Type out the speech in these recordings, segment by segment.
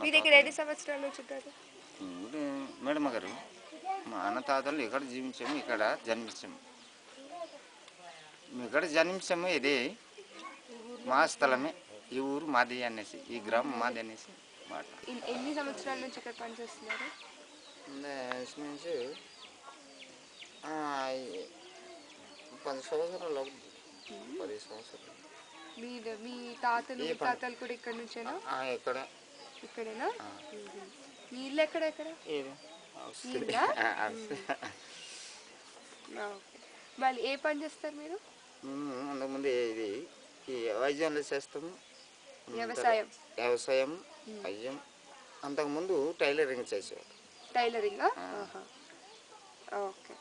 మీ దగ్గర ఎన్ని సంవత్సరాల నుంచి ఉంటారు? మేడం గారు, మా అన్న తాతలు ఇక్కడ జీవించాము, ఇక్కడ జన్మించాము. ఇక్కడ జన్మించాము. ఇది మా స్థలమే, ఈ ఊరు మాది అనేసి, ఈ గ్రామం మాది అనేసి మాట. ఎన్ని సంవత్సరాల నుంచి ఇక్కడ పనిచేస్తున్నారు? నుంచి 10 సంవత్సరాలు అవుతుంది. 10 సంవత్సరాలు. మీ తాతలు కూడా ఇక్కడ నుంచేనా? ఇక్కడేనా? మీ ఇల్లు ఎక్కడ? మళ్ళీ ఏ పని చేస్తారు మీరు? అంతకుముందు ఇది ఈ వైద్యంలో చేస్తాము. వ్యవసాయం, వైద్యం. అంతకుముందు టైలరింగ్ చేసేవారు. టైలరింగ్. ఓకే.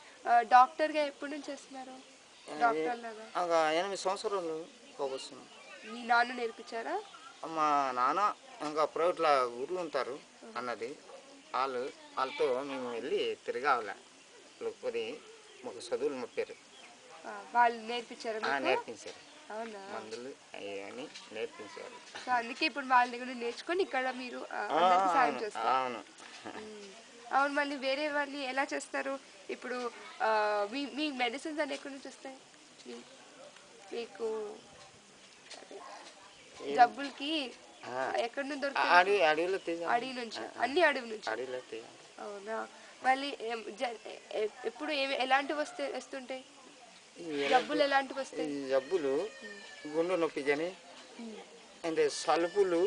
డాక్టర్గా ఎప్పటి నుంచి చేస్తున్నారు? డాక్టర్ లాగా 8 సంవత్సరాలు పోగొస్తున్నాం. మీ నాన్న నేర్పించారా? మా నాన్న ఇంకా ప్రైవేట్లో ఊర్లు ఉంటారు అన్నది, వాళ్ళతో మేము వెళ్ళి తిరగాలి. లేకపోతే మాకు చదువులు మొప్పారు. వాళ్ళు నేర్పించారు? నేర్పించారు. అవునా? మందులు అవన్నీ నేర్పించారు. సో అందుకే ఇప్పుడు వాళ్ళ దగ్గర నేర్చుకొని ఇక్కడ మీరు సాయం చేస్తారు. అవును. అవును. మళ్ళీ వేరే వాళ్ళు ఎలా చేస్తారు? ఇప్పుడు మీ మెడిసిన్స్ అన్ని ఎక్కడి నుంచి వస్తాయి? మీకు జబ్బులకి ఎక్కడి నుంచి దొరుకుతాయి? అడవి నుంచి. అన్ని అడవి నుంచి. అవునా? మళ్ళీ ఎప్పుడు ఎలాంటివి వస్తుంటాయి జబ్బులు? ఎలాంటివి వస్తాయి జబ్బులు? గుండె నొప్పి కానీ, అంటే సలుపులు,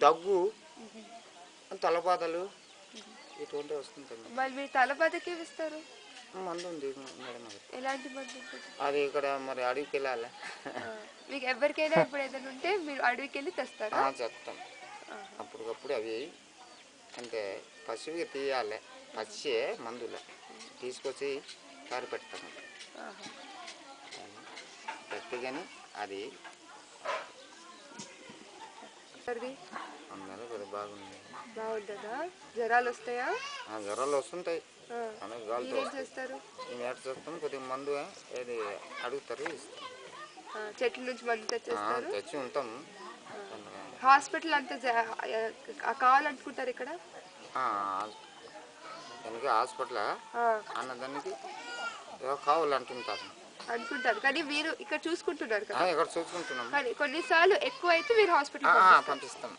దగ్గు, తలపాతలు ఇటువంటి వస్తుంటాయి. మళ్ళీ మీరు తలపాతకి ఇస్తారు? మందు ఉంది మేడం. ఎలాంటి మందు ఉంటుంది? అది ఇక్కడ మరి అడవికి వెళ్ళాలి. మీకు ఎవరికైనా ఇప్పుడు ఏదైనా ఉంటే మీరు అడవికి వెళ్ళి తెస్తారా? చెప్తాం. అప్పటికప్పుడు అవి అంటే పశువుకి తీయాలి. పచ్చి మందులు తీసుకొచ్చి కారు పెడతాము. పెట్టి కానీ అది అందరూ కొద్దిగా బాగుంటుందా? జ్వరాలు వస్తాయా? జ్వరాలు వస్తుంటాయి. చేస్తారు చేస్తాం. కొద్దిగా మందు ఏది అడుగుతారు, ఇస్తాం. చెట్ల నుంచి మందు తెచ్చి ఉంటాం. హాస్పిటల్ అంతా కావాలనుకుంటారు ఇక్కడ? దానికి హాస్పిటల్ అన్నదానికి కావాలంటుంటారు కానీ మీరు ఇక్కడ చూసుకుంటున్నారు కదా? ఇక్కడ చూసుకుంటున్నాం. కానీ కొన్నిసార్లు ఎక్కువ అయితే మీరు హాస్పిటల్ పంపిస్తాం.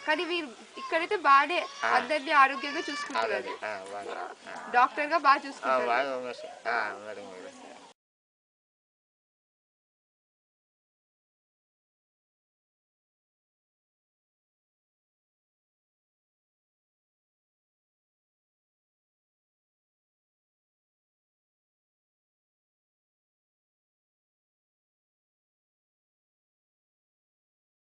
కానీ మీరు ఇక్కడైతే బాగానే అందరినీ ఆరోగ్యంగా చూసుకుంటున్నారు. డాక్టర్ గా బాగా చూసుకుంటారు.